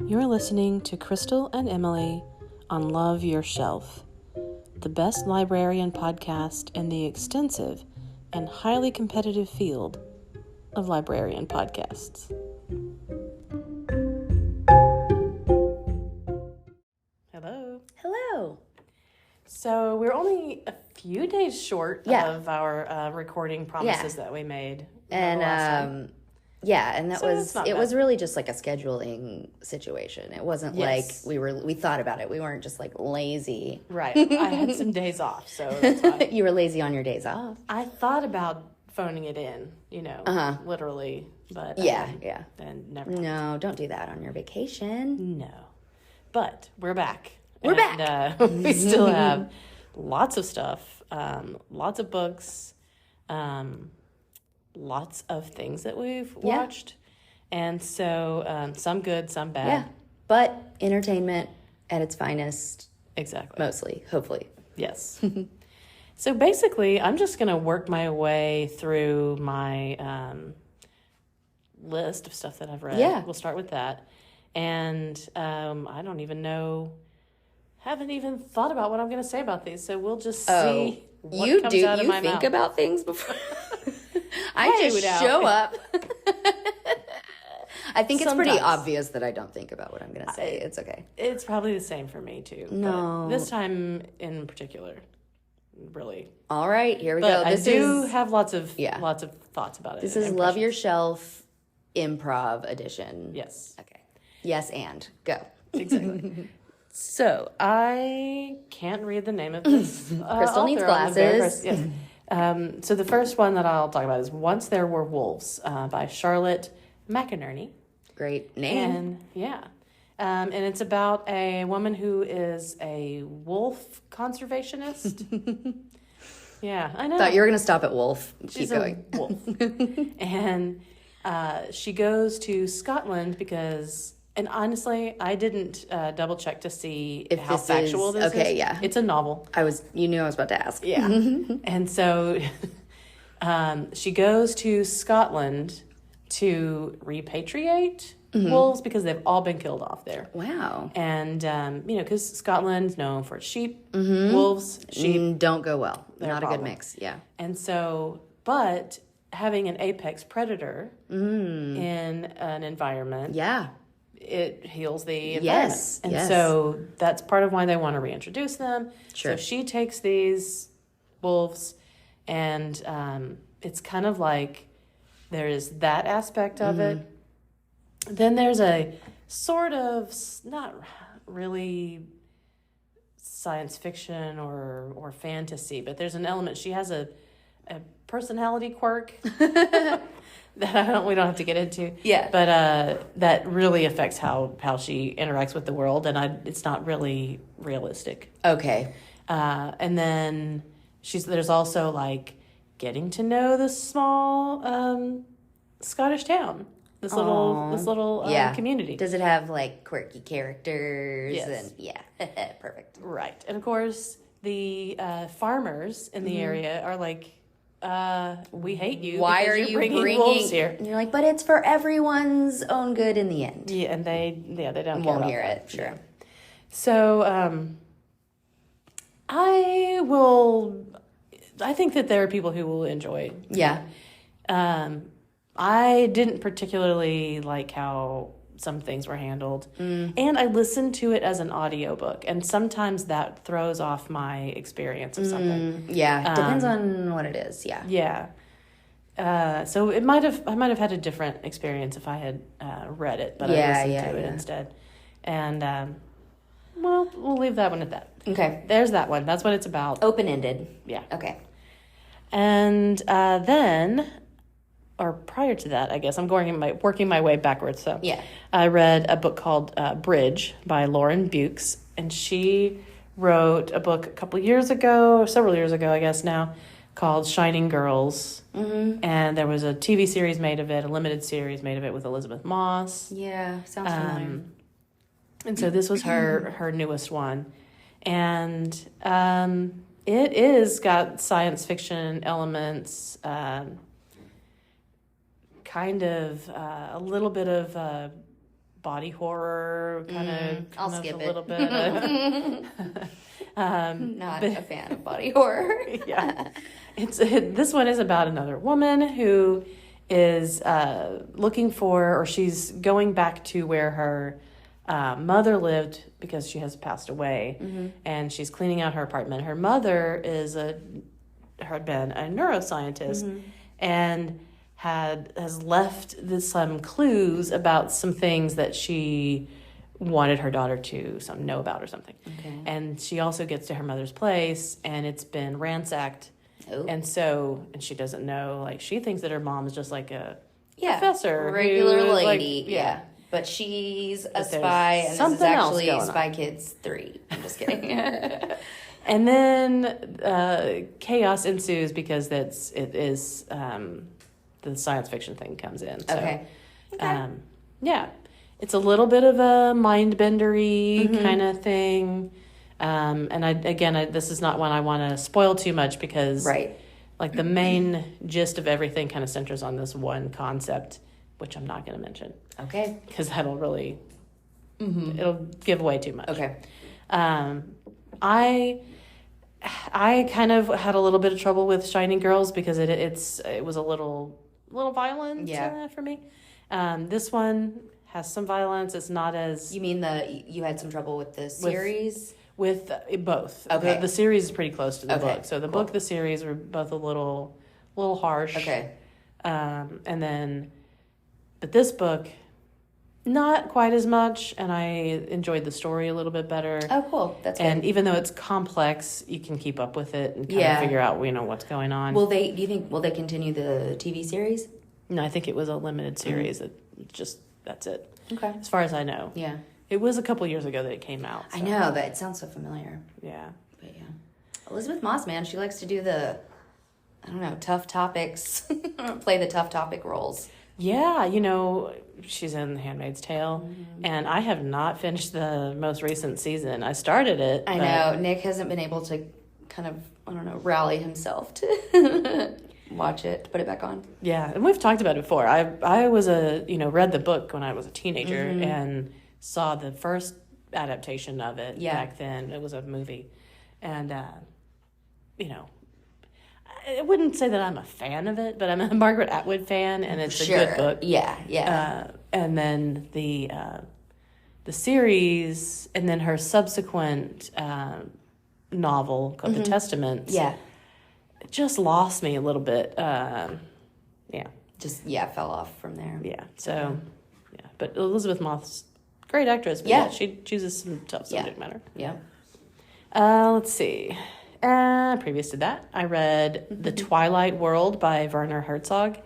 You're listening to Crystal and Emily on Love Your Shelf, the best librarian podcast in the extensive and highly competitive field of librarian podcasts. Hello. So we're only a few days short of our recording promises that we made. And and that So it was really just like a scheduling situation. It wasn't like we thought about it. We weren't just like lazy. Right. I had some days off, so that's why. You were lazy on your days off. I thought about phoning it in, literally, but and never. No, don't do that on your vacation. No. But we're back. We're back. We still have lots of stuff, lots of books, lots of things that we've watched. And so some good, some bad. Yeah, but entertainment at its finest. Exactly. Mostly, hopefully. Yes. So basically, I'm just going to work my way through my list of stuff that I've read. Yeah. We'll start with that. And I don't even know, haven't even thought about what I'm going to say about these. So we'll just see what comes out of my mouth. You think about things before? I just show up. I think it's pretty obvious that I don't think about what I'm going to say. It's okay. It's probably the same for me, too. No. But this time in particular, really. All right, here we go. I do have lots of thoughts about it. This is Love Your Shelf Improv Edition. Yes. Okay. Yes, and go. Exactly. So, I can't read the name of this. Crystal needs glasses. Yes. So, the first one that I'll talk about is Once There Were Wolves by Charlotte McInerney. Great name. And it's about a woman who is a wolf conservationist. Yeah, I know. Thought you were going to stop at wolf. She's Keep going. A wolf. And she goes to Scotland because... And honestly, I didn't double check to see how factual this is. Okay, yeah. It's a novel. You knew I was about to ask. Yeah. And so she goes to Scotland to repatriate wolves because they've all been killed off there. Wow. And, because Scotland's known for its sheep, wolves, sheep. Don't go well. Not a good mix, yeah. And so, but having an apex predator in an environment. Yeah. It heals the environment. Yes. And so that's part of why they want to reintroduce them. Sure. So she takes these wolves and it's kind of like there is that aspect of it. Then there's a sort of not really science fiction or fantasy, but there's an element. She has a personality quirk that we don't have to get into. Yeah. But that really affects how she interacts with the world, and it's not really realistic. Okay. And then there's also like getting to know this small Scottish town, this little community. Does it have like quirky characters? Yes. And perfect. Right. And of course, the farmers in the area are like, we hate you. Why are you bringing wolves here? And you're like, but it's for everyone's own good in the end. Yeah, and they don't won't care hear about it. Sure. Yeah. So I think that there are people who will enjoy. Yeah. I didn't particularly like how some things were handled. And I listened to it as an audiobook, and sometimes that throws off my experience of something. Yeah, depends on what it is. Yeah. So I might have had a different experience if I had read it, but I listened to it instead. And we'll leave that one at that. Okay. There's that one. That's what it's about. Open-ended. Yeah. Okay. And then, or prior to that, I guess I'm working my way backwards. So yeah, I read a book called Bridge by Lauren Bukes, and she wrote a book several years ago, I guess now, called Shining Girls. And there was a TV series made of it, a limited series made of it with Elizabeth Moss. Yeah, sounds familiar. And so this was her newest one. And it is got science fiction elements, kind of a little bit of body horror kind of. I'll skip a it. little bit. Not a fan of body horror. Yeah, this one is about another woman who is looking for, or she's going back to where her mother lived because she has passed away, and she's cleaning out her apartment. Her mother had been a neuroscientist and has left some clues about some things that she wanted her daughter to know about or something. Okay. And she also gets to her mother's place, and it's been ransacked. Oh. And she doesn't know, like, she thinks that her mom is just like a professor. Regular who, lady. like, yeah. But she's a spy, and this is actually Spy Kids 3. I'm just kidding. And then chaos ensues because it is the science fiction thing comes in. So, Okay. Yeah. It's a little bit of a mind-bendery kind of thing. And this is not one I want to spoil too much because like the main gist of everything kind of centers on this one concept, which I'm not going to mention. Okay. Because that'll really, it'll give away too much. Okay. I kind of had a little bit of trouble with Shining Girls because it was a little violent for me. This one has some violence. It's not as... You mean you had some trouble with the series? With both. Okay. The series is pretty close to the book. So the book, the series were both a little harsh. Okay. But this book, not quite as much, and I enjoyed the story a little bit better. Oh, cool. That's good. And even though it's complex, you can keep up with it and kind of figure out, what's going on. Do you think will they continue the TV series? No, I think it was a limited series. That's it. Okay. As far as I know. Yeah. It was a couple years ago that it came out. So. I know, but it sounds so familiar. Yeah. But yeah. Elizabeth Moss, man, she likes to do the, tough topics, play the tough topic roles. Yeah, she's in The Handmaid's Tale, and I have not finished the most recent season. I started it. I know. Nick hasn't been able to kind of, rally himself to watch it, to put it back on. Yeah, and we've talked about it before. I was read the book when I was a teenager and saw the first adaptation of it back then. It was a movie. And, I wouldn't say that I'm a fan of it, but I'm a Margaret Atwood fan, and it's a good book. Yeah. And then the series, and then her subsequent novel called The Testaments. Yeah. It just lost me a little bit. Fell off from there. Yeah. So, but Elizabeth Moss, great actress. But she chooses some tough subject matter. Yeah. Let's see. Previous to that, I read The Twilight World by Werner Herzog.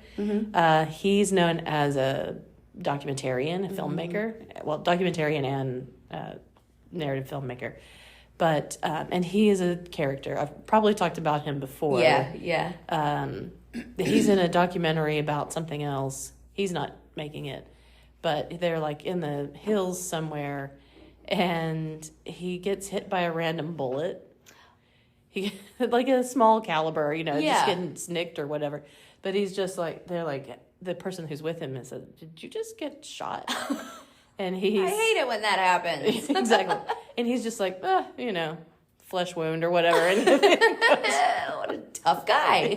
He's known as a documentarian, a filmmaker. Well, documentarian and narrative filmmaker. But, and he is a character. I've probably talked about him before. Yeah. He's in a documentary about something else. He's not making it. But they're like in the hills somewhere, and he gets hit by a random bullet. He like a small caliber, just getting snicked or whatever. But he's just like, they're like, the person who's with him said, "Did you just get shot?" And I hate it when that happens. Exactly. And he's just like, flesh wound or whatever. And what a tough guy.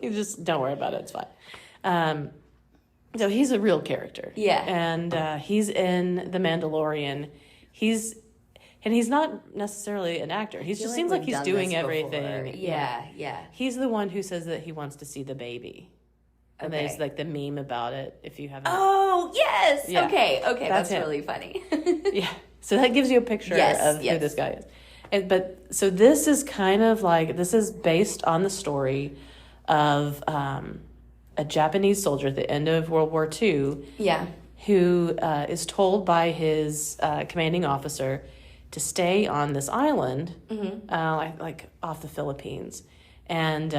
You just don't worry about it. It's fine. So he's a real character. Yeah. And he's in The Mandalorian. He's not necessarily an actor. He just seems like he's doing everything. Yeah. He's the one who says that he wants to see the baby. And there's like the meme about it, if you haven't. Oh, yes. Yeah. Okay. That's really funny. Yeah. So that gives you a picture of who this guy is. So this is kind of like, this is based on the story of a Japanese soldier at the end of World War II. Yeah. Who is told by his commanding officer to stay on this island, like off the Philippines, and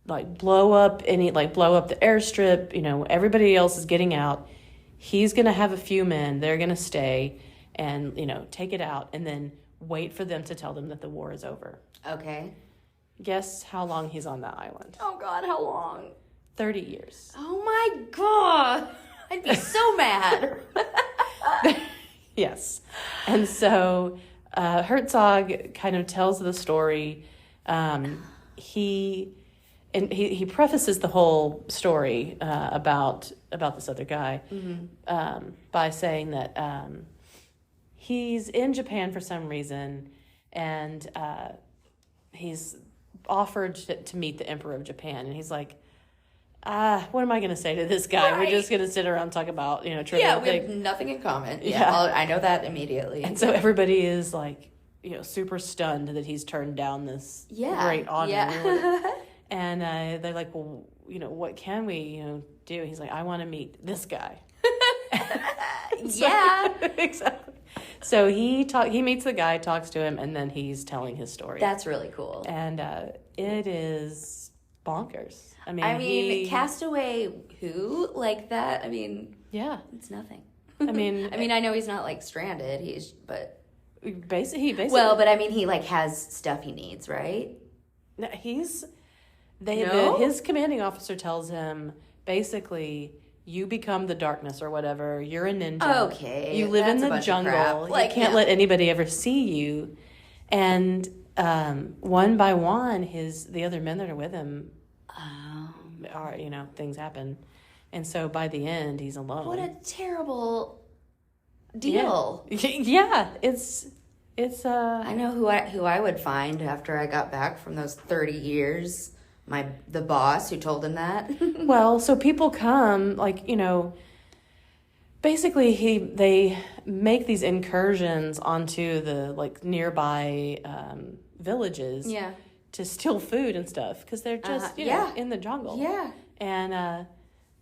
blow up the airstrip. Everybody else is getting out. He's gonna have a few men. They're gonna stay and take it out, and then wait for them to tell them that the war is over. Okay. Guess how long he's on that island? Oh God, how long? 30 years. Oh my God. I'd be so mad. Yes. And so Herzog kind of tells the story. He prefaces the whole story about this other guy by saying that he's in Japan for some reason, and he's offered to meet the Emperor of Japan, and he's like, what am I going to say to this guy? Right. We're just going to sit around and talk about, trivial we have nothing in common. I know that immediately. And so everybody is like, super stunned that he's turned down this great honor. Yeah. And they're like, well, what can we, do? He's like, I want to meet this guy. Yeah. Exactly. So he meets the guy, talks to him, and then he's telling his story. That's really cool. And it is bonkers. I mean, Castaway, who like that? I mean, yeah, it's nothing. I mean, I know he's not like stranded. He basically. Well, but I mean, he like has stuff he needs, right? No, his commanding officer tells him basically, you become the darkness or whatever. You're a ninja. Okay, you live in the jungle. You can't let anybody ever see you. And one by one, the other men that are with him. Are things happen, and so by the end he's alone. What a terrible deal. Yeah, it's I know who I would find after I got back from those 30 years. The boss who told him that. Well, so people come basically they make these incursions onto the nearby villages. Yeah. To steal food and stuff because they're just in the jungle. Yeah, and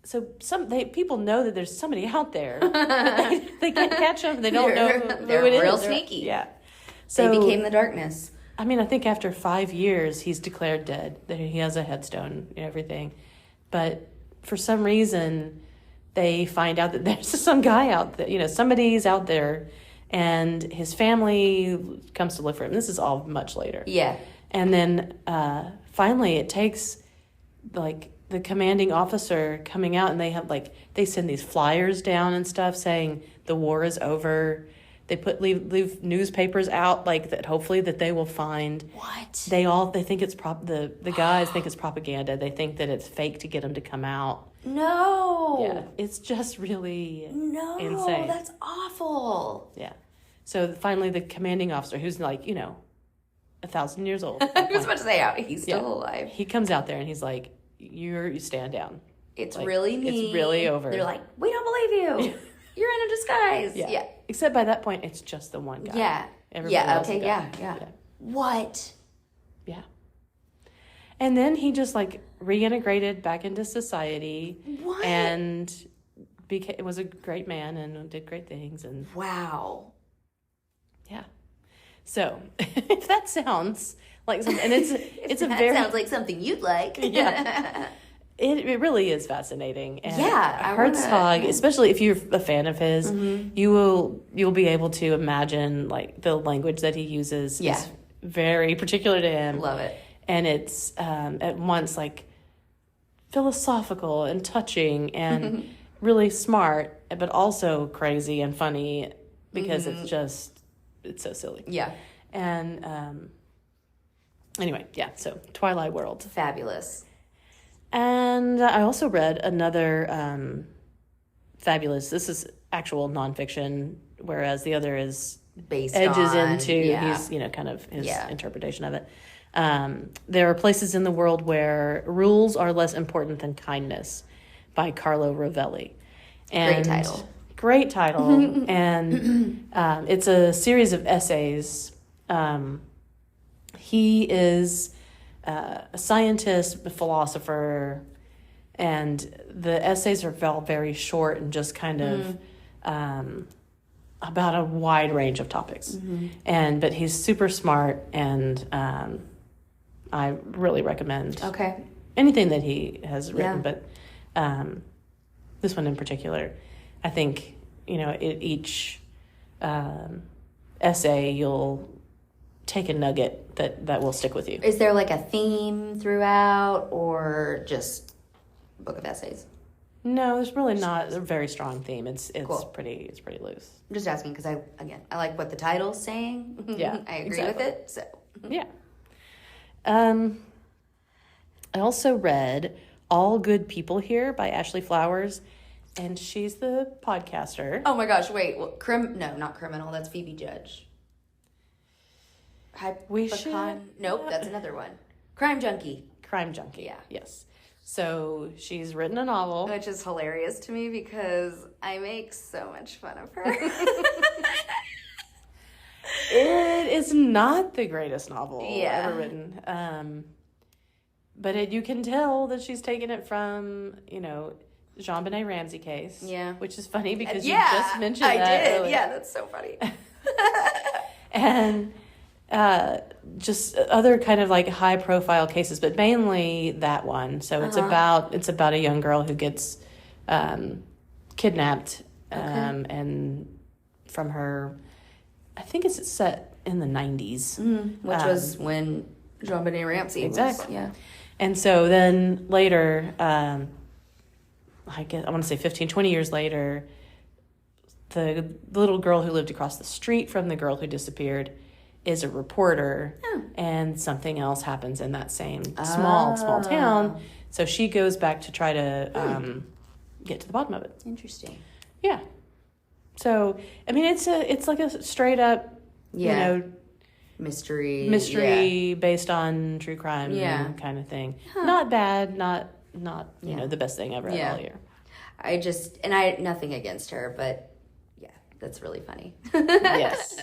so people know that there's somebody out there. they can't catch them. They don't know who they're it is. Real sneaky. Yeah, so they became the darkness. I mean, I think after 5 years, he's declared dead. That he has a headstone and everything, but for some reason, they find out that there's some guy out there. Somebody's out there, and his family comes to look for him. This is all much later. Yeah. And then finally it takes the commanding officer coming out, and they have they send these flyers down and stuff saying the war is over. They leave newspapers out that hopefully that they will find. What? They think it's the guys think it's propaganda. They think that it's fake to get them to come out. No. Yeah, it's just really insane. That's awful. Yeah. So finally the commanding officer, who's 1,000 years old. I was about to say, he's still alive. He comes out there and he's like, you stand down. It's really me. It's really over. They're like, we don't believe you. You're in a disguise. Yeah. Except by that point, it's just the one guy. Yeah. Everybody else Okay. Yeah. What? Yeah. And then he just reintegrated back into society. What? And was a great man and did great things. And wow. Yeah. So, if that sounds like something, and it's sounds like something you'd like. Yeah. It really is fascinating. And Herzog, especially if you're a fan of his, you'll be able to imagine the language that he uses is very particular to him. Love it. And it's at once philosophical and touching and really smart, but also crazy and funny because it's so silly. Yeah. And anyway, so Twilight World. Fabulous. And I also read another fabulous, this is actual nonfiction, whereas the other is edges into his, kind of his interpretation of it. There are places in the world where rules are less important than kindness by Carlo Rovelli. And great title. And it's a series of essays. He is a scientist, a philosopher, and the essays are all very short and just kind of about a wide range of topics. But he's super smart, and I really recommend anything that he has written, but this one in particular. I think, each essay you'll take a nugget that will stick with you. Is there a theme throughout or just book of essays? No, there's really not a very strong theme. It's Cool. pretty loose. I'm just asking because I like what the title's saying. Yeah, I agree exactly. with it. So Yeah. I also read All Good People Here by Ashley Flowers, and she's the podcaster. oh my gosh, wait, well, no, not Criminal. That's Phoebe Judge. We should- Nope, that's another one. Crime Junkie. Crime Junkie. Yeah. Yes. So she's written a novel. Which is hilarious to me because I make so much fun of her. It is not the greatest novel Yeah. ever written. But you can tell that she's taken it from, JonBenet Ramsey case. Yeah. Which is funny because yeah, you just mentioned I that did. earlier. Yeah, that's so funny. And just other kind of like high profile cases, but mainly that one. So it's about a young girl who gets kidnapped and from her, I think it's set in the 90s. Which was when JonBenet Ramsey exactly. was. Yeah. And so then later, I want to say 15, 20 years later, the little girl who lived across the street from the girl who disappeared is a reporter, and something else happens in that same small town. So she goes back to try to get to the bottom of it. Interesting. Yeah. So I mean, it's like a straight up, mystery based on true crime kind of thing. Not bad, not the best thing I've read all year. I nothing against her, but yeah, that's really funny. Yes.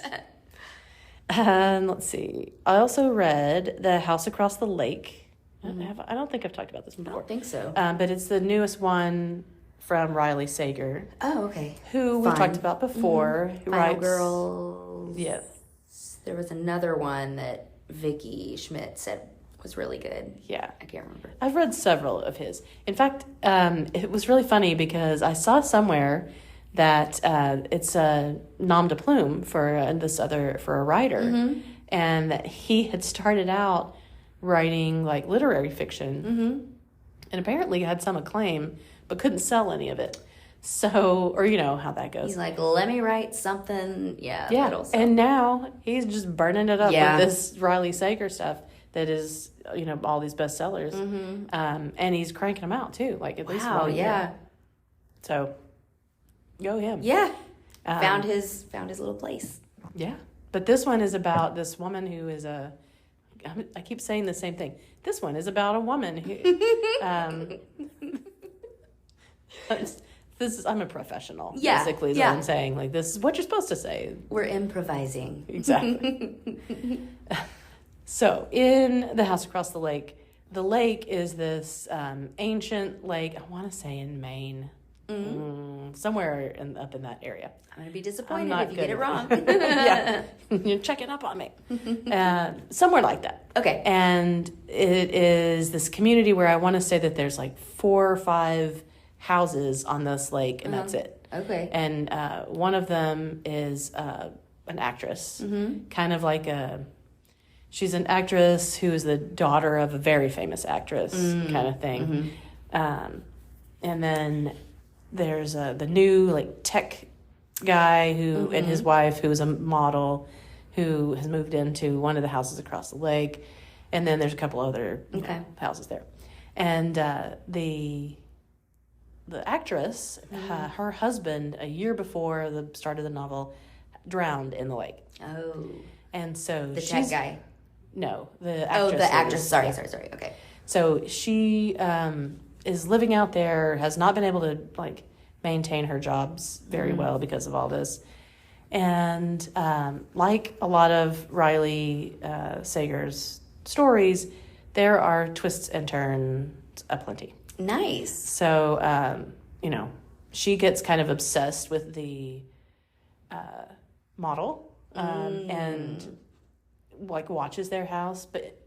Let's see. I also read The House Across the Lake. I don't think I've talked about this one I before. don't think so. But it's the newest one from Riley Sager. Oh, okay. Who we've talked about before. Who Final writes Girls. Yes. There was another one that Vicky Schmidt said was really good. Yeah. I can't remember. I've read several of his. In fact, it was really funny because I saw somewhere that it's a nom de plume for a writer, and that he had started out writing like literary fiction, and apparently had some acclaim, but couldn't sell any of it. So, or how that goes. He's like, let me write something. Yeah. And now he's just burning it up Yeah. with this Riley Sager stuff that is, all these bestsellers, and he's cranking them out too, like at least one a year. So. Go him. Yeah. Found his little place. Yeah. But this one is about this woman who is I keep saying the same thing. This one is about a woman who I'm a professional, basically, is what I'm saying. Like, this is what you're supposed to say. We're improvising. Exactly. So, in The House Across the lake is this ancient lake, I want to say in Maine. Somewhere up in that area. I'm going to be disappointed if you get it wrong. Yeah. You're checking up on me. Somewhere like that. Okay. And it is this community where I want to say that there's like 4 or 5 houses on this lake, and that's it. Okay. And one of them is an actress. Kind of like she's an actress who is the daughter of a very famous actress kind of thing. And then there's the new like tech guy who and his wife, who is a model, who has moved into one of the houses across the lake, and then there's a couple other houses there. And the actress, her husband, a year before the start of the novel, drowned in the lake. Oh. And so the tech guy. No, the actress. Oh, the actress. Sorry. Okay. So she is living out there, has not been able to like maintain her jobs very well because of all this. And like a lot of Riley Sager's stories, there are twists and turns aplenty. Nice. So, she gets kind of obsessed with the model and like watches their house, but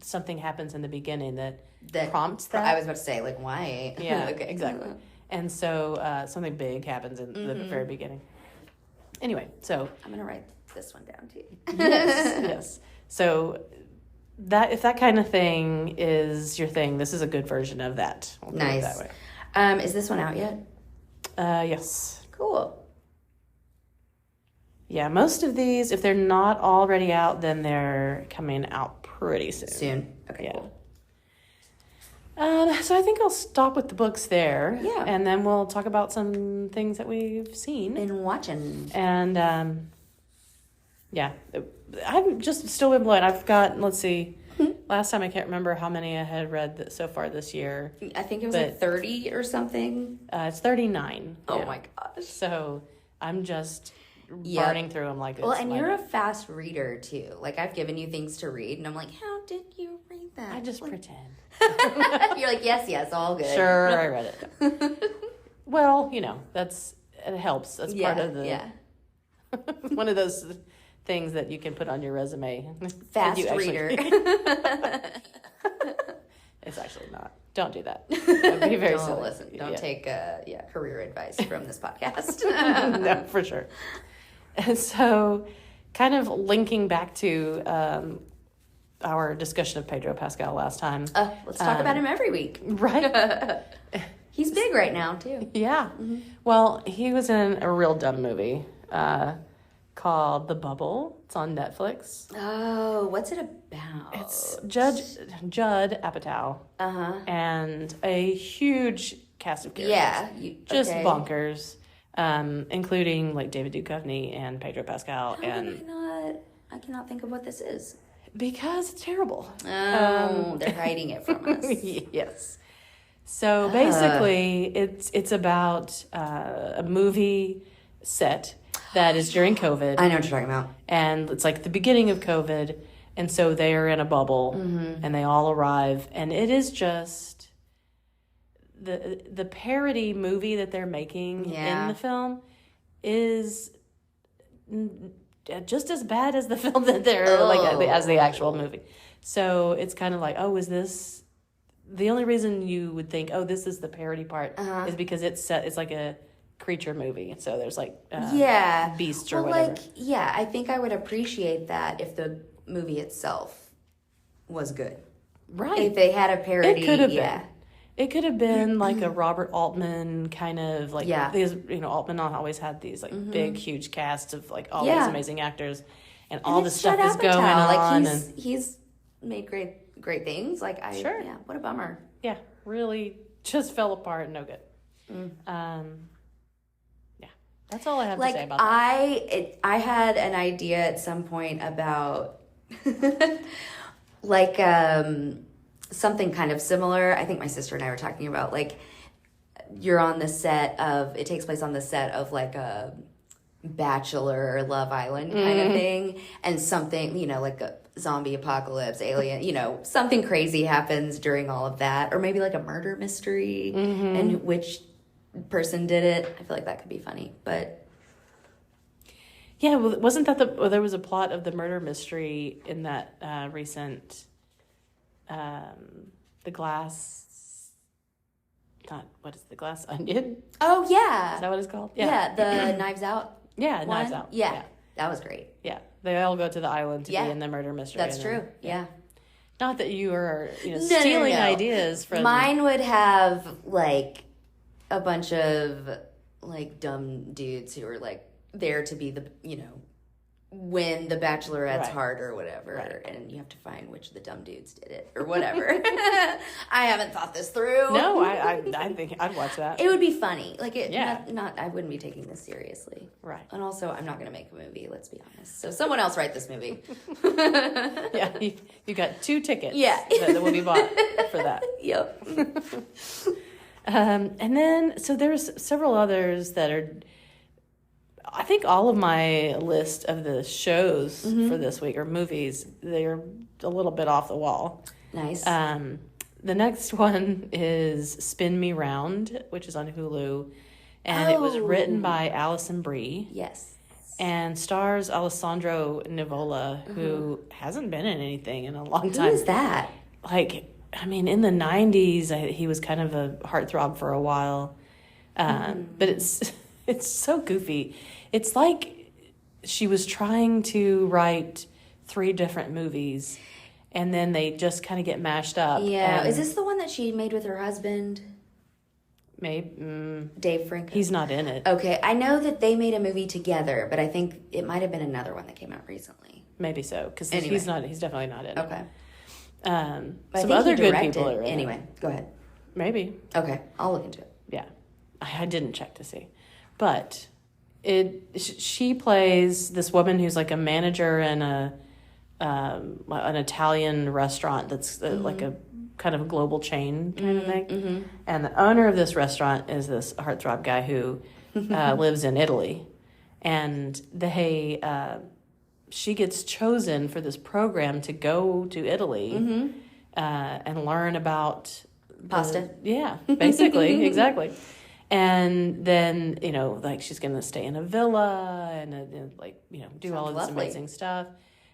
something happens in the beginning that prompts that. I was about to say, like, why? Yeah, okay. Exactly. And so something big happens in the very beginning. Anyway, so I'm gonna write this one down too. yes. So if that kind of thing is your thing, this is a good version of that. We'll nice. That way. Is this one out yet? Yes. Cool. Yeah, most of these, if they're not already out, then they're coming out pretty soon. Okay, cool. So I think I'll stop with the books there. Yeah. And then we'll talk about some things that we've seen. Been watching. And, yeah. I've just still been blown. I've got, let's see, last time I can't remember how many I had read so far this year. I think it was like 30 or something. It's 39. Oh my gosh. So I'm just burning through them like well, and you're a fast reader too. Like I've given you things to read, and I'm like, how did you read that? I just pretend. You're like, yes, all good. Sure, I read it. Well, it helps. That's part of the one of those things that you can put on your resume. Fast reader. It's actually not. Don't do that. That'd be very silly. Listen. Don't take career advice from this podcast. No, for sure. And so, kind of linking back to our discussion of Pedro Pascal last time. Let's talk about him every week. Right. He's big right now, too. Yeah. Mm-hmm. Well, he was in a real dumb movie called The Bubble. It's on Netflix. Oh, what's it about? It's Judd Apatow. And a huge cast of characters. Yeah. Just bonkers. Including like David Duchovny and Pedro Pascal. I cannot think of what this is. Because it's terrible. Oh, they're hiding it from us. Yes. So basically, it's about a movie set that is during COVID. I know what you're talking about. And it's like the beginning of COVID. And so they are in a bubble and they all arrive. And it is just the parody movie that they're making in the film is just as bad as the film that they're as the actual movie. So it's kind of like, is this the only reason you would think, this is the parody part is because it's like a creature movie. So there's like beasts or whatever. I think I would appreciate that if the movie itself was good. Right. If they had a parody. It could have been. It could have been like a Robert Altman kind of like, because, Altman always had these like big, huge casts of like all these amazing actors and all this stuff is going on. Like he's made great things. Like what a bummer. Yeah, really just fell apart. No good. That's all I have to say about that. I had an idea at some point about something kind of similar. I think my sister and I were talking about it takes place on the set of like a Bachelor or Love Island kind of thing, and something, like a zombie apocalypse, alien, something crazy happens during all of that, or maybe like a murder mystery and which person did it. I feel like that could be funny, but yeah, well, wasn't that there was a plot of the murder mystery in that recent the glass onion? Oh yeah, is that what it's called? Yeah, the Knives Out. Yeah, Knives Out. Yeah, that was great. Yeah, they all go to the island to be in the murder mystery. That's true. Yeah. Not that you are stealing ideas from. Mine would have like a bunch of like dumb dudes who are like there to be the win the Bachelorette's heart or whatever, and you have to find which of the dumb dudes did it or whatever. I haven't thought this through. No, I think I'd watch that. It would be funny. Like not I wouldn't be taking this seriously. Right. And also, I'm not going to make a movie. Let's be honest. So someone else write this movie. Yeah, you got 2 tickets. Yeah. that will be bought for that. Yep. And then so there's several others that are. I think all of my list of the shows for this week or movies, they're a little bit off the wall. Nice. The next one is Spin Me Round, which is on Hulu, and it was written by Alison Brie. Yes. And stars Alessandro Nivola, who hasn't been in anything in a long time. Who is that? In the 90s, he was kind of a heartthrob for a while. But it's so goofy. It's like she was trying to write 3 different movies, and then they just kind of get mashed up. Yeah. Is this the one that she made with her husband? Maybe. Dave Franco. He's not in it. Okay, I know that they made a movie together, but I think it might have been another one that came out recently. Maybe so, because Anyway. he's definitely not in it. Okay. But I Some think other he good directed. people are in it. Anyway, go ahead. Maybe. Okay, I'll look into it. Yeah. I didn't check to see. But she plays this woman who's like a manager in an Italian restaurant that's like a kind of a global chain kind of thing. And the owner of this restaurant is this heartthrob guy who lives in Italy. And she gets chosen for this program to go to Italy and learn about Pasta. Yeah, basically, exactly. And then, like she's going to stay in a villa and do all of this lovely. amazing stuff.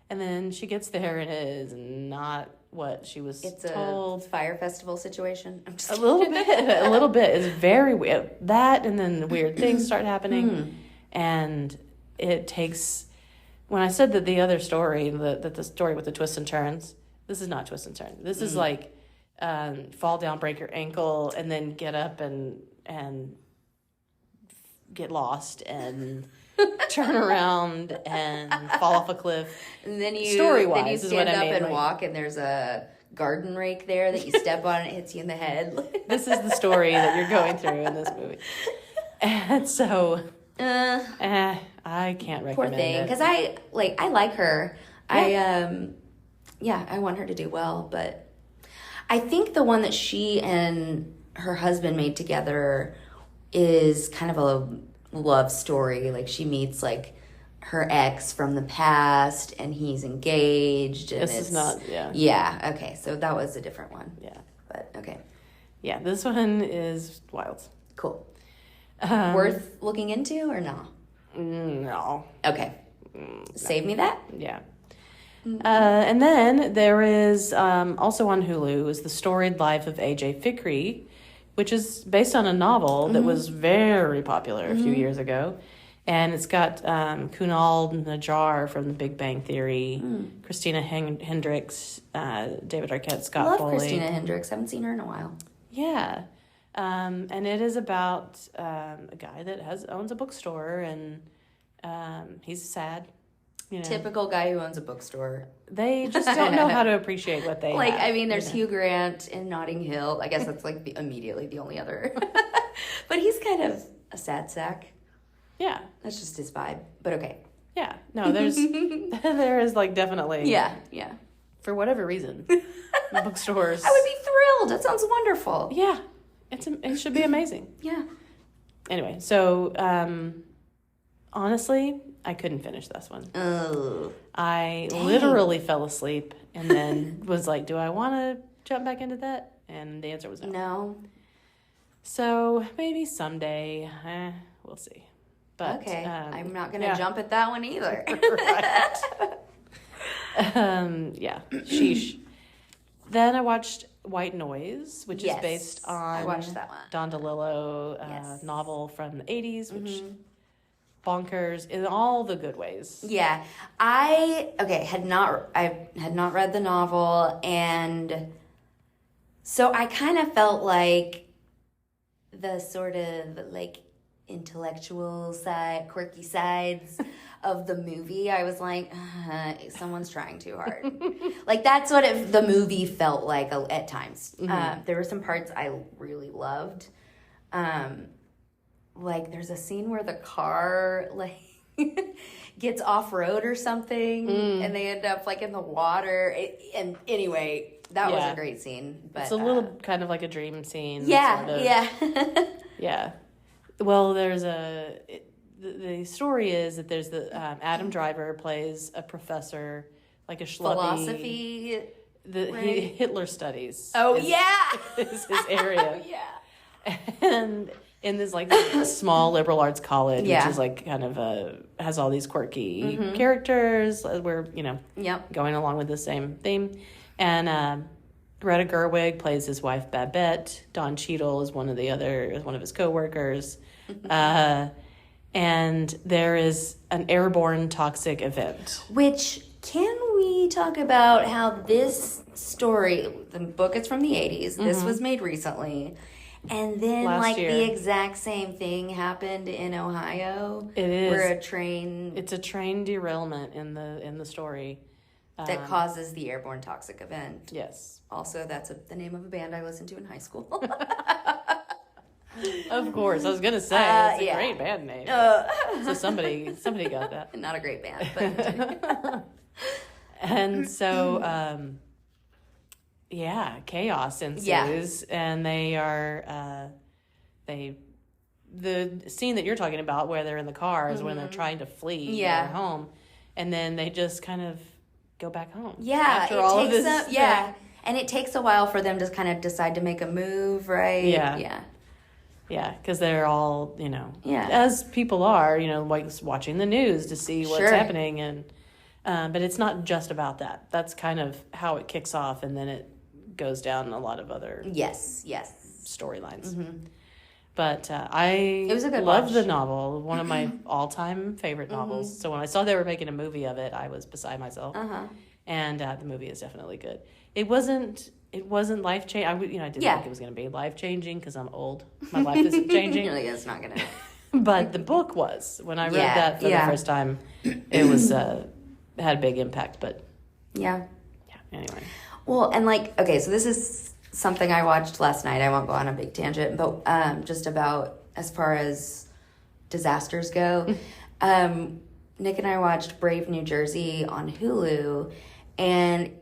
And then she gets there and it is not what she was told. It's a fire festival situation. I'm just A little bit. It's very weird. That and then weird things start happening. And it takes, when I said that the other story, the story with the twists and turns, this is not twists and turns. This is like fall down, break your ankle, and then get up and get lost and turn around and fall off a cliff. And then you Story-wise is what stand I up mean, and walk, and there's a garden rake there that you step on and it hits you in the head. This is the story that you're going through in this movie. And so I can't recommend Poor thing, it. because I like her. I want her to do well, but I think the one that she and her husband made together is kind of a love story. Like she meets like her ex from the past and he's engaged. And This is not, Yeah, okay, so that was a different one. Yeah. But, okay. Yeah, this one is wild. Cool. Worth looking into or no? No. Okay. Save me that? Yeah. And then there is also on Hulu is The Storied Life of A.J. Fikry, which is based on a novel that was very popular a few years ago. And it's got Kunal Najjar from The Big Bang Theory, Christina Hendricks, David Arquette, Scott Love Foley. Christina Hendricks. Haven't seen her in a while. Yeah. And it is about a guy that owns a bookstore, and he's sad. Typical guy who owns a bookstore. They just don't know how to appreciate what they have. I mean, there's Hugh Grant in Notting Hill. I guess that's like immediately the only other. But he's kind of a sad sack. Yeah. That's just his vibe. But okay. Yeah. No, there is like definitely. Yeah. For whatever reason, bookstores. I would be thrilled. That sounds wonderful. Yeah. It should be amazing. Yeah. Anyway, so honestly, I couldn't finish this one. Oh. I literally fell asleep and then was like, do I want to jump back into that? And the answer was no. No. So maybe someday. We'll see. But, okay. I'm not going to jump at that one either. Right. Yeah. Sheesh. Then I watched White Noise, which is based on I watched that one. Don DeLillo novel from the 80s, which bonkers in all the good ways. Yeah. I had not read the novel, and so I kind of felt like the sort of like intellectual side, quirky sides of the movie. I was like, someone's trying too hard. Like that's what the movie felt like at times. There were some parts I really loved. Like there's a scene where the car like gets off road or something, and they end up like in the water. And anyway, that was a great scene. But it's a little kind of like a dream scene. Yeah, sort of. yeah. Yeah. Well, there's the story is that there's Adam Driver plays a professor, like a schluppy. Philosophy. Hitler studies. Is his area. Oh, yeah. And in this like small liberal arts college, which is like kind of has all these quirky characters. We're going along with the same theme, and Greta Gerwig plays his wife Babette. Don Cheadle is one of his coworkers, and there is an airborne toxic event. Which, can we talk about how this story, the book is from the 80s, this was made recently, And then, last like, year. the exact same thing happened in Ohio. It is. Where a train... It's a train derailment in the story. That causes the airborne toxic event. Yes. Also, that's the name of a band I listened to in high school. Of course. I was going to say, it's a great band name. So somebody got that. Not a great band, but... And so, chaos ensues. And they are... The scene that you're talking about where they're in the car is when they're trying to flee their home. And then they just kind of go back home. Yeah. After all of this. And it takes a while for them to kind of decide to make a move, right? Yeah. Yeah, because they're all, as people are, like watching the news to see what's happening. And but it's not just about that. That's kind of how it kicks off. And then it goes down a lot of other storylines. Mm-hmm. But it was a good love the novel, one of my all-time favorite novels. So when I saw they were making a movie of it, I was beside myself. And the movie is definitely good. It wasn't life-changing. I didn't think it was going to be life-changing because I'm old. My life isn't changing. It's not going to. But the book was. When I read that for the first time, it was had a big impact. But anyway. Well, and so this is something I watched last night. I won't go on a big tangent, but just about as far as disasters go. Nick and I watched Brave New Jersey on Hulu, and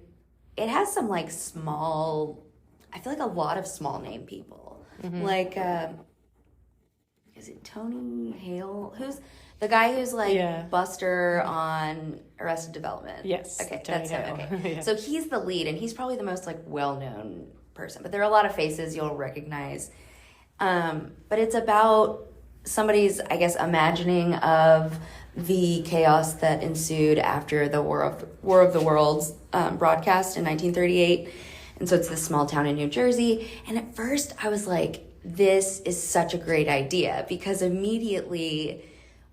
it has some small, I feel like a lot of small name people. Is it Tony Hale? Who's the guy who's Buster on Arrested Development? Yes. Okay, Tony that's Hale. him. Okay. Yeah. So he's the lead, and he's probably the most well-known person, but there are a lot of faces you'll recognize. But it's about somebody's, I guess, imagining of the chaos that ensued after the War of the Worlds broadcast in 1938. And so it's this small town in New Jersey. And at first I was like, this is such a great idea, because immediately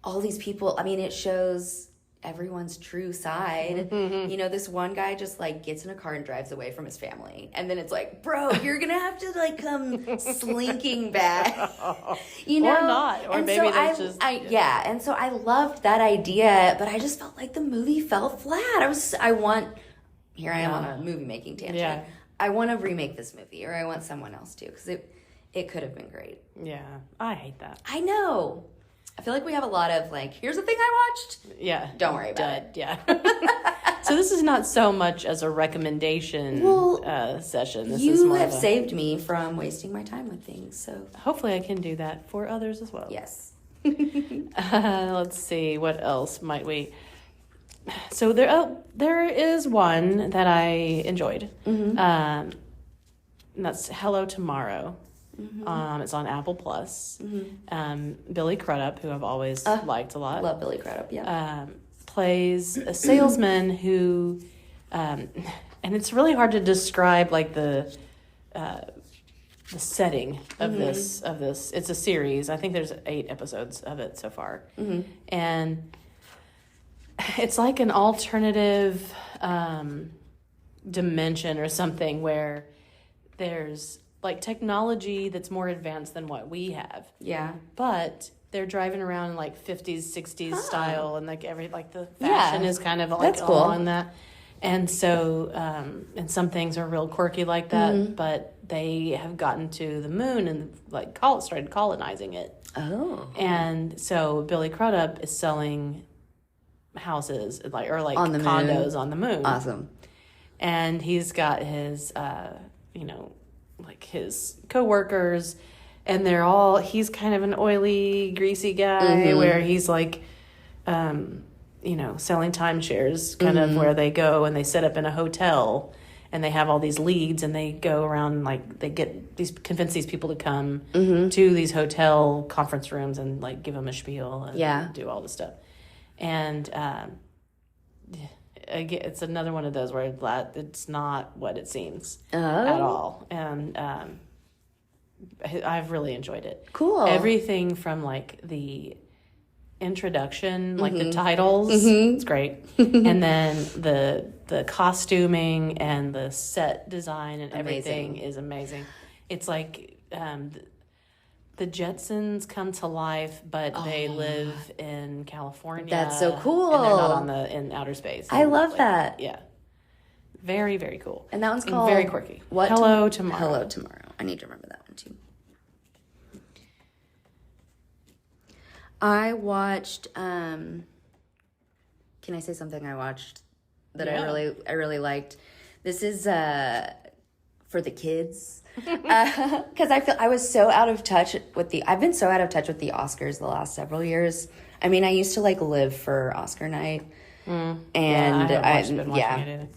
all these people, it shows everyone's true side. This one guy just gets in a car and drives away from his family, and then it's like, bro, you're gonna have to come slinking back, or not, or and maybe so and so I loved that idea, but I just felt like the movie fell flat. Here I am on a movie making tangent. I want to remake this movie, or I want someone else to, because it could have been great. I hate that. I know. I feel like we have a lot of here's the thing I watched. Yeah. Don't worry about it. Yeah. So this is not so much as a recommendation session. This is more have saved me from wasting my time with things. So hopefully I can do that for others as well. Yes. Let's see. What else might we... So there is one that I enjoyed. And that's Hello Tomorrow. It's on Apple Plus. Billy Crudup, who I've always liked a lot. Love Billy Crudup, plays a salesman who, and it's really hard to describe the setting of this. It's a series. I think there's 8 episodes of it so far, and it's like an alternative dimension or something where there's technology that's more advanced than what we have. Yeah. But they're driving around in 50s, 60s style, and the fashion is kind of that's cool. along that. And so, and some things are real quirky like that, but they have gotten to the moon and started colonizing it. Oh. And so Billy Crudup is selling houses on the condos on the moon. Awesome. And he's got his, his coworkers, and he's kind of an oily, greasy guy where he's selling timeshares, kind of where they go and they set up in a hotel and they have all these leads and they go around they convince these people to come to these hotel conference rooms and give them a spiel and do all this stuff. And again, it's another one of those where it's not what it seems at all. And I've really enjoyed it. Cool. Everything from the introduction, the titles, it's great. And then the costuming and the set design and everything is amazing. It's the Jetsons come to life, but they live in California. That's so cool. And they're not in outer space. I love that. Yeah. Very, very cool. And that one's called... very quirky. What? Hello Tomorrow. Hello Tomorrow. I need to remember that one, too. I watched... Can I say something I watched that I really liked? This is for the kids. Because I was so out of touch with I've been so out of touch with the Oscars the last several years. I mean, I used to live for Oscar night. And I haven't been watching it either.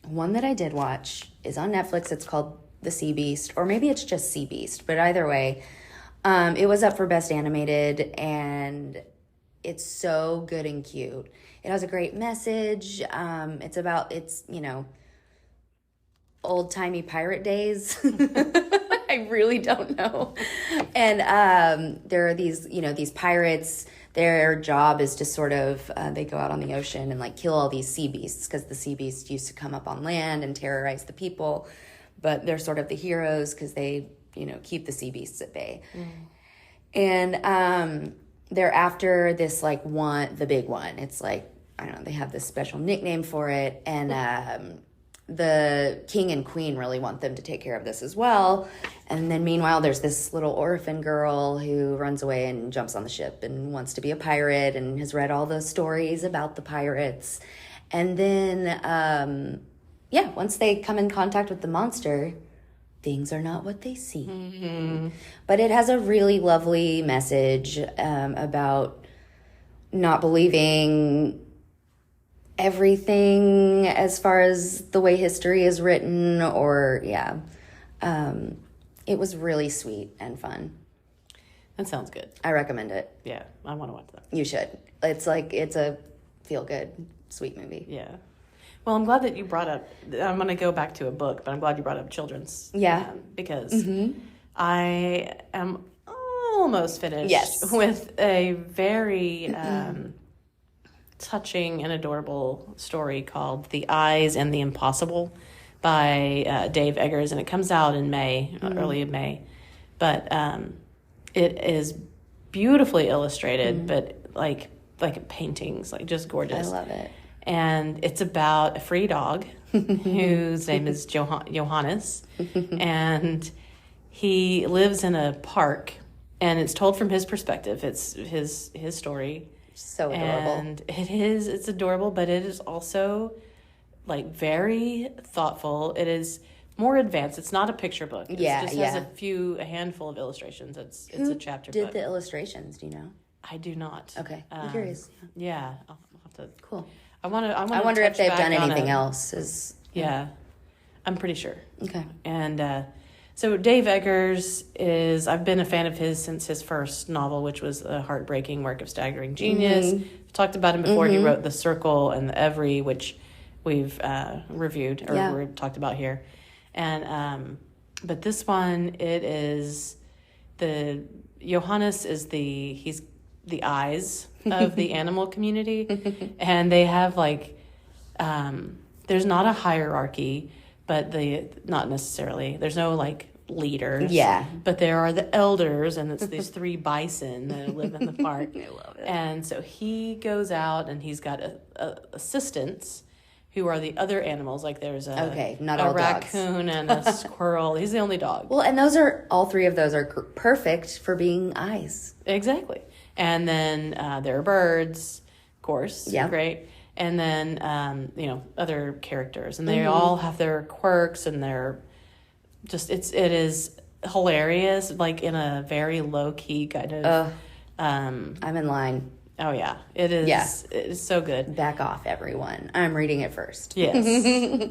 One that I did watch is on Netflix. It's called The Sea Beast, or maybe it's just Sea Beast, but either way, it was up for Best Animated, and it's so good and cute. It has a great message. It's old-timey pirate days. I really don't know. And there are these pirates. Their job is to sort of, they go out on the ocean and kill all these sea beasts, because the sea beasts used to come up on land and terrorize the people. But they're sort of the heroes because they, keep the sea beasts at bay. And they're after this, the big one. It's I don't know, they have this special nickname for it. And the king and queen really want them to take care of this as well. And then meanwhile, there's this little orphan girl who runs away and jumps on the ship and wants to be a pirate and has read all the stories about the pirates. And then, once they come in contact with the monster, things are not what they seem. But it has a really lovely message about not believing everything as far as the way history is written, or it was really sweet and fun. That sounds good. I recommend it. Yeah, I want to watch that. You should. It's a feel good, sweet movie. Yeah. Well, I'm glad that you brought up, I'm going to go back to a book, but I'm glad you brought up children's. Yeah. Because I am almost finished with a very touching and adorable story called The Eyes and the Impossible by Dave Eggers, and it comes out in May, early May. But it is beautifully illustrated, but like paintings, just gorgeous. I love it. And it's about a free dog whose name is Johannes, and he lives in a park, and it's told from his perspective. It's his story. So adorable. And it's adorable, but it is also very thoughtful. It is more advanced. It's not a picture book. It just has a handful of illustrations. It's a chapter book. Who did the illustrations? Do you know? I do not. Okay, I'm curious. Yeah, I'll have to. Cool. I wonder if they've done anything else. Yeah, I'm pretty sure. Okay. And so Dave Eggers I've been a fan of his since his first novel, which was A Heartbreaking Work of Staggering Genius. I've talked about him before. He wrote The Circle and The Every, which we've reviewed or talked about here. And but this one, it is Johannes is he's the eyes of the animal community, and they have there's not a hierarchy, but not necessarily. There's no leaders. Yeah. But there are the elders, and it's these 3 bison that live in the park. I love it. And so he goes out, and he's got assistants who are the other animals. There's a raccoon and a squirrel. He's the only dog. Well, and all 3 of those are perfect for being eyes. Exactly. And then there are birds, of course. Yeah. Great. And then, other characters. And they all have their quirks, and they're just, it is hilarious, in a very low-key kind of... I'm in line. Oh, yeah. It is. Yeah. It is so good. Back off, everyone. I'm reading it first. Yes.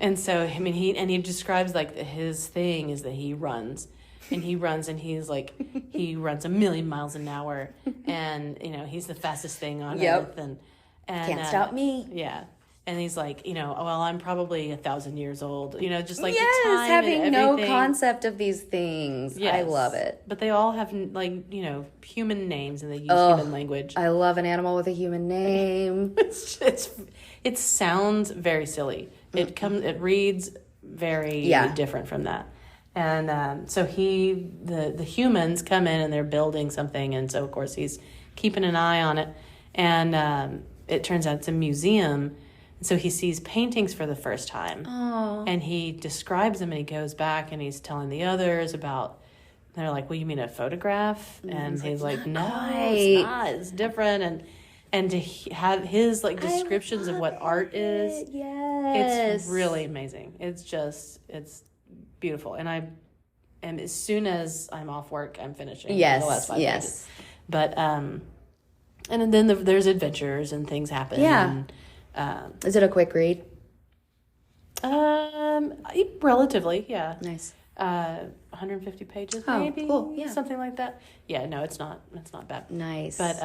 And so, he describes, his thing is that he runs. And he runs, and he runs 1,000,000 miles an hour, and he's the fastest thing on earth, and can't stop me. Yeah, and he's I'm probably 1,000 years old. Just the time having and no concept of these things. Yes. I love it. But they all have human names, and they use human language. I love an animal with a human name. It sounds very silly. It reads very different from that. And so the humans come in and they're building something, and so of course he's keeping an eye on it. And it turns out it's a museum. So he sees paintings for the first time. Oh. And he describes them, and he goes back and he's telling the others about, they're like, well, you mean a photograph? And he's like, no, it's not. It's different. And to have his like descriptions of what art is, it's really amazing. It's beautiful. And as soon as I'm off work, I'm finishing the last 5 pages. But and then there's adventures and things happen. Yeah. And, is it a quick read? Relatively, yeah. Nice. 150 pages, maybe. Cool. Yeah. Something like that. Yeah, no, it's not bad. Nice. But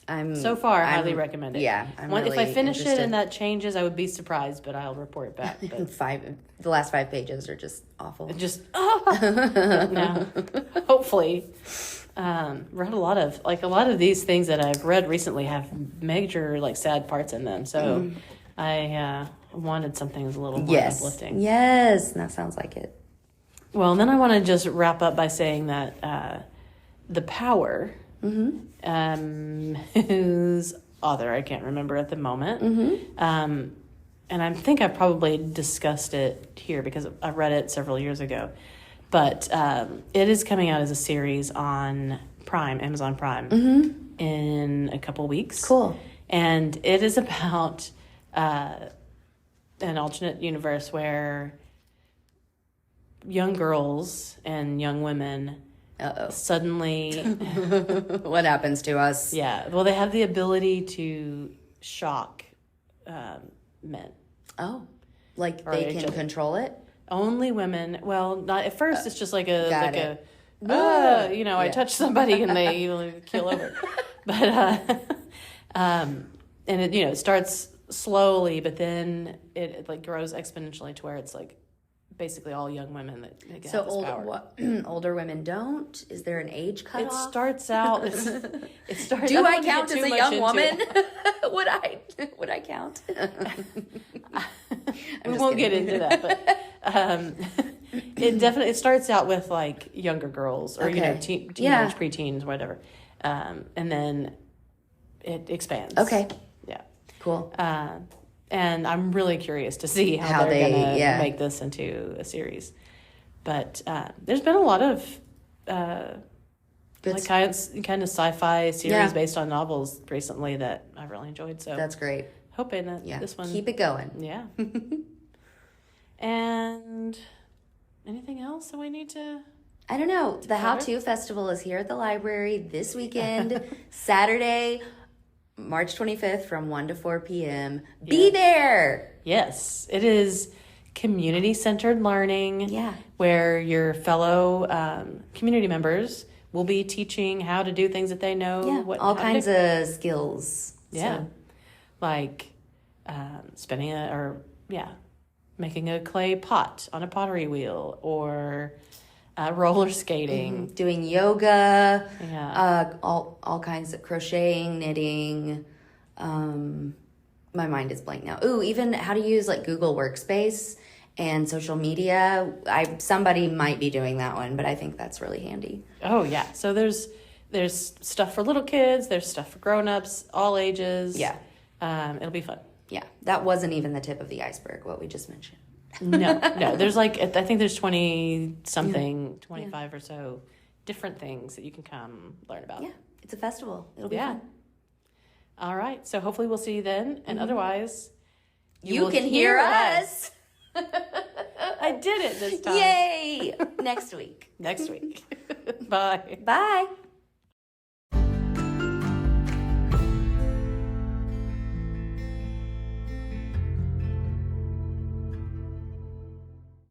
I'm so far highly recommend it. Yeah, if I finish it and that changes, I would be surprised, but I'll report back. But the last 5 pages are just awful. No. Hopefully, read a lot of these things that I've read recently have major like sad parts in them. So I wanted something that's a little more uplifting. Yes, that sounds like it. Well, and then I want to just wrap up by saying that The Power. Whose author I can't remember at the moment. And I think I probably discussed it here because I read it several years ago. But it is coming out as a series on Amazon Prime, in a couple weeks. Cool. And it is about an alternate universe where young girls and young women suddenly what happens to us? Yeah, well, they have the ability to shock men. Oh, like they can control it? Only women. Well, not at first. It's just like I touch somebody and they keel over. But and it starts slowly, but then it like grows exponentially to where it's like basically all young women that have this power. Older women don't? Is there an age cutoff? It starts out. Do I count as a young woman? Would I count? We won't get into that, but it starts out with like younger girls or teenage preteens, whatever, and then it expands. Okay. Yeah. Cool. And I'm really curious to see how they're going to make this into a series. But there's been a lot of kind of sci-fi series based on novels recently that I've really enjoyed. So that's great. Hoping that this one... Keep it going. Yeah. And anything else that we need to... I don't know. The How To Festival is here at the library this weekend, Saturday, March 25th from 1 to 4 p.m. Be there! Yes. It is community-centered learning where your fellow community members will be teaching how to do things that they know. Yeah, all kinds of skills. Yeah. So. Like making a clay pot on a pottery wheel or roller skating. Doing yoga. Yeah. All kinds of crocheting, knitting. My mind is blank now. Ooh, even how to use like Google Workspace and social media. Somebody might be doing that one, but I think that's really handy. Oh yeah. So there's stuff for little kids, there's stuff for grown-ups, all ages. Yeah. It'll be fun. Yeah. That wasn't even the tip of the iceberg, what we just mentioned. No. There's I think there's 20-something, 25 or so different things that you can come learn about. Yeah. It's a festival. It'll be fun. All right. So hopefully we'll see you then. And otherwise, you can hear us. I did it this time. Yay. Next week. Bye. Bye.